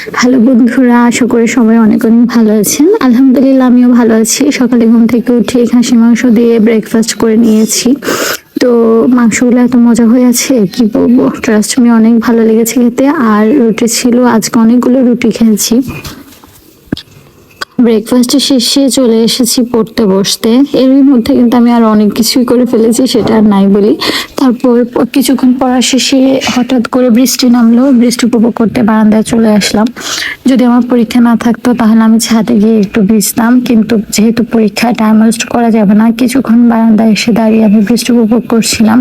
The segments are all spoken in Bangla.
হ্যালো বন্ধুরা, আশা করি সবাই অনেক অনেক ভালো আছেন। আলহামদুলিল্লাহ আমিও ভালো আছি। সকালে ঘুম থেকে উঠে খাসি মাংস দিয়ে ব্রেকফাস্ট করে নিয়েছি। তো মাংসগুলো এত মজা হয়ে আছে কি বলবো, ট্রাস্ট মি অনেক ভালো লেগেছে খেতে। আর রুটি ছিল, আজকে অনেকগুলো রুটি খেয়েছি। ব্রেকফাস্টের শেষে চলে এসেছি পড়তে বসতে। এর মধ্যে কিন্তু আমি আর অনেক কিছুই করে ফেলেছি, সেটা আর নাই বলি। তারপর কিছুক্ষণ পড়া শেষে হঠাৎ করে বৃষ্টি নামলো, বৃষ্টি উপভোগ করতে বারান্দায় চলে আসলাম। যদি আমার পরীক্ষা না থাকতো তাহলে আমি ছাদে গিয়ে একটু ভিজতাম, কিন্তু যেহেতু পরীক্ষা টাইম ওয়েস্ট করা যাবে না, কিছুক্ষণ বারান্দায় এসে দাঁড়িয়ে আমি বৃষ্টি উপভোগ করছিলাম।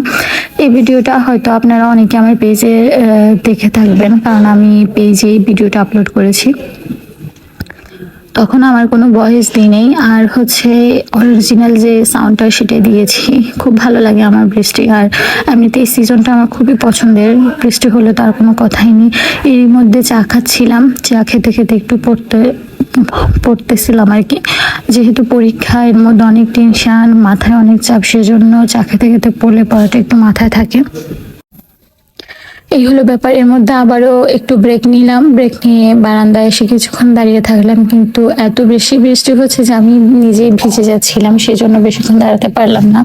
এই ভিডিওটা হয়তো আপনারা অনেকে আমার পেজে দেখে থাকবেন, কারণ আমি পেজে এই ভিডিওটা আপলোড করেছি। তখন আমার কোনো ভয়েস দিই নেই, আর হচ্ছে অরিজিনাল যে সাউন্ডটা সেটা দিয়েছি। খুব ভালো লাগে আমার বৃষ্টি, আর এমনিতে এই সিজনটা আমার খুবই পছন্দের। বৃষ্টি হলে তার কোনো কথাই নেই। এর মধ্যে চা খাচ্ছিলাম, চা খেতে খেতে একটু পড়তেছিলাম আর কি। যেহেতু পরীক্ষা, এর মধ্যে অনেক টেনশন, মাথায় অনেক চাপ, সেজন্য চা খেতে খেতে পড়াটা একটু মাথায় থাকে। এই হলো ব্যাপার। এর মধ্যে আবারও একটু ব্রেক নিলাম, ব্রেক নিয়ে বারান্দায় এসে কিছুক্ষণ দাঁড়িয়ে থাকলাম, কিন্তু এত বেশি বৃষ্টি হচ্ছে যে আমি নিজেই ভিজে যাচ্ছিলাম, সেজন্য বেশিক্ষণ দাঁড়াতে পারলাম না।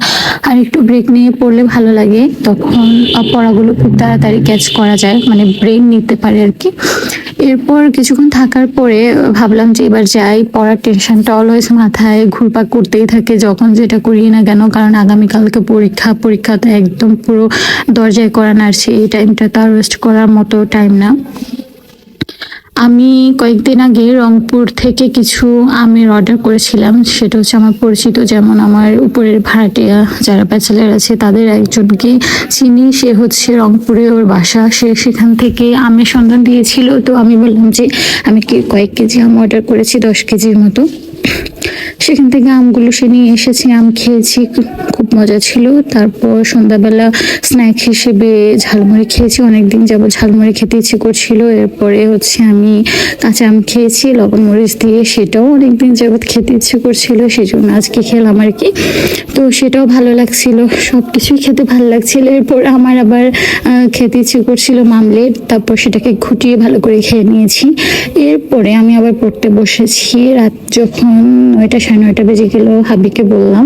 আর একটু ব্রেক নিয়ে পড়লে ভালো লাগে, তখন পড়াগুলো খুব তাড়াতাড়ি ক্যাচ করা যায়, মানে ব্রেন নিতে পারে আর কি। এরপর কিছুক্ষণ থাকার পরে ভাবলাম যে এবার যাই। পড়ার টেনশনটা অলওয়েজ মাথায় ঘুরপাক করতেই থাকে যখন যেটা করি না কেন, কারণ আগামীকালকে পরীক্ষা তো একদম পুরো দরজায় করা নাড়ছে। এই টাইমটা তার ওয়েস্ট করার মতো টাইম না। আমি কয়েকদিন আগে রংপুর থেকে কিছু আমের অর্ডার করেছিলাম। সেটা হচ্ছে আমার পরিচিত, যেমন আমার উপরের ভাড়াটিয়া যারা ব্যাচেলার আছে তাদের একজনকে চিনি, সে হচ্ছে রংপুরে ওর বাসা, সে সেখান থেকে আমের সন্ধান দিয়েছিল। তো আমি বললাম যে আমি কয়েক কেজি আম অর্ডার করেছি, 10 কেজির মতো। সেখান থেকে আমগুলো সে নিয়ে এসেছি, আম খেয়েছি, খুব মজা ছিল। তারপর সন্ধ্যাবেলা স্ন্যাক হিসেবে ঝালমুড়ি খেয়েছি, অনেকদিন যাবত ঝালমুড়ি খেতে ইচ্ছে করছিল। এরপরে হচ্ছে আমি কাঁচা আম খেয়েছি লবণ মরিচ দিয়ে, সেটাও অনেকদিন যাবত খেতে ইচ্ছে করছিল, সেজন্য আজকে খেলাম আর কি। তো সেটাও ভালো লাগছিল, সবকিছুই খেতে ভালো লাগছিল। এরপর আমার আবার খেতে ইচ্ছে করছিল মামলেট, তারপর সেটাকে ঘুটিয়ে ভালো করে খেয়ে নিয়েছি। এরপরে আমি আবার পড়তে বসেছি। রাত যখন 9টা 9:30 বেজে গেল, হাবিকে বললাম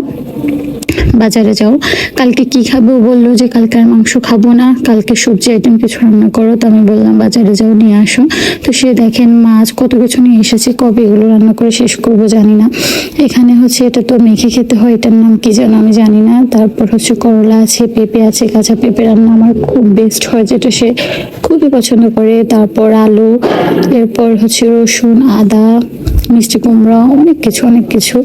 বাজারে যাও, কালকে কি খাবো। বললো যে কালকে আর মাংস খাবো না, কালকে সবজি আইটেম কিছু রান্না করো। তো আমি বললাম বাজারে যাও, নিয়ে আসো। তো সে দেখেন মাছ কত কিছু নিয়ে এসেছে, কবে এগুলো রান্না করে শেষ করবো জানি না। এখানে হচ্ছে এটা তো মেখে খেতে হয়, এটার নাম কি যেন আমি জানি না। তারপর হচ্ছে করলা আছে, পেঁপে আছে, কাঁচা পেঁপে রান্না আমার খুব বেস্ট হয়, যেটা সে খুবই পছন্দ করে। তারপর আলু, এরপর হচ্ছে রসুন, আদা, মিষ্টি কুমড়া, অনেক কিছু,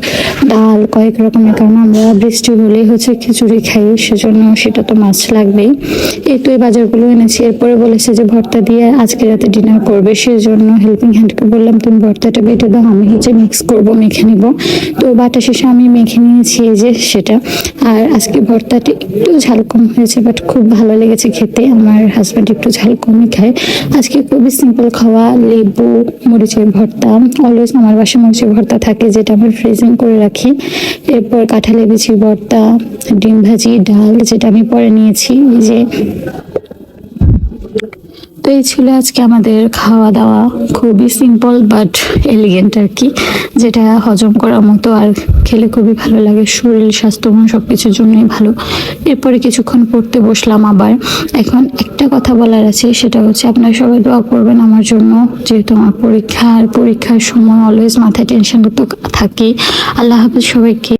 ডাল কয়েক রকমের, কারণ আমরা বৃষ্টি হলেই হচ্ছে খিচুড়ি খাই, সেজন্য সেটা তো মাছ লাগবেই। এই তো এই বাজারগুলো এনেছি। এরপরে বলেছে যে ভর্তা দিয়ে আজকে রাতে ডিনার করবে, সেজন্য হেল্পিং হ্যান্ডকে বললাম তুমি ভর্তাটা বেটে দাও, আমি হচ্ছে মিক্স করব, মেখে নিব। তো বাটা শেষে আমি মেখে নিয়েছি, এই যে সেটা। আর আজকে ভর্তাটা একটু ঝাল কম হয়েছে, বাট খুব ভালো লেগেছে খেতে। আমার হাজব্যান্ড একটু ঝাল কমই খায়। আজকে খুবই সিম্পল খাওয়া, লেবু, মরিচের ভর্তা। অলওয়েজ আমার বাসায় মরিচের ভর্তা থাকে, যেটা আমি ফ্রিজিং করে রাখি। এরপর কাঁঠালের বিচির ভর্তা, ডিম ভাজি, ডাল, যেটা আমি পরে নিয়েছি। এই যে তো এই ছিল আজকে আমাদের খাওয়া দাওয়া, খুবই সিম্পল বাট এলিগেন্ট আর কি, যেটা হজম করার মতো, আর খেলে খুবই ভালো লাগে, শরীর স্বাস্থ্য সবকিছুর জন্যই ভালো। এরপরে কিছুক্ষণ পড়তে বসলাম আবার। এখন একটা কথা বলার আছে, সেটা হচ্ছে আপনারা সবাই দোয়া করবেন আমার জন্য, যেহেতু আমার পরীক্ষার সময় অলওয়েজ মাথায় টেনশন তো থাকে। আল্লাহ হাফেজ সবাইকে।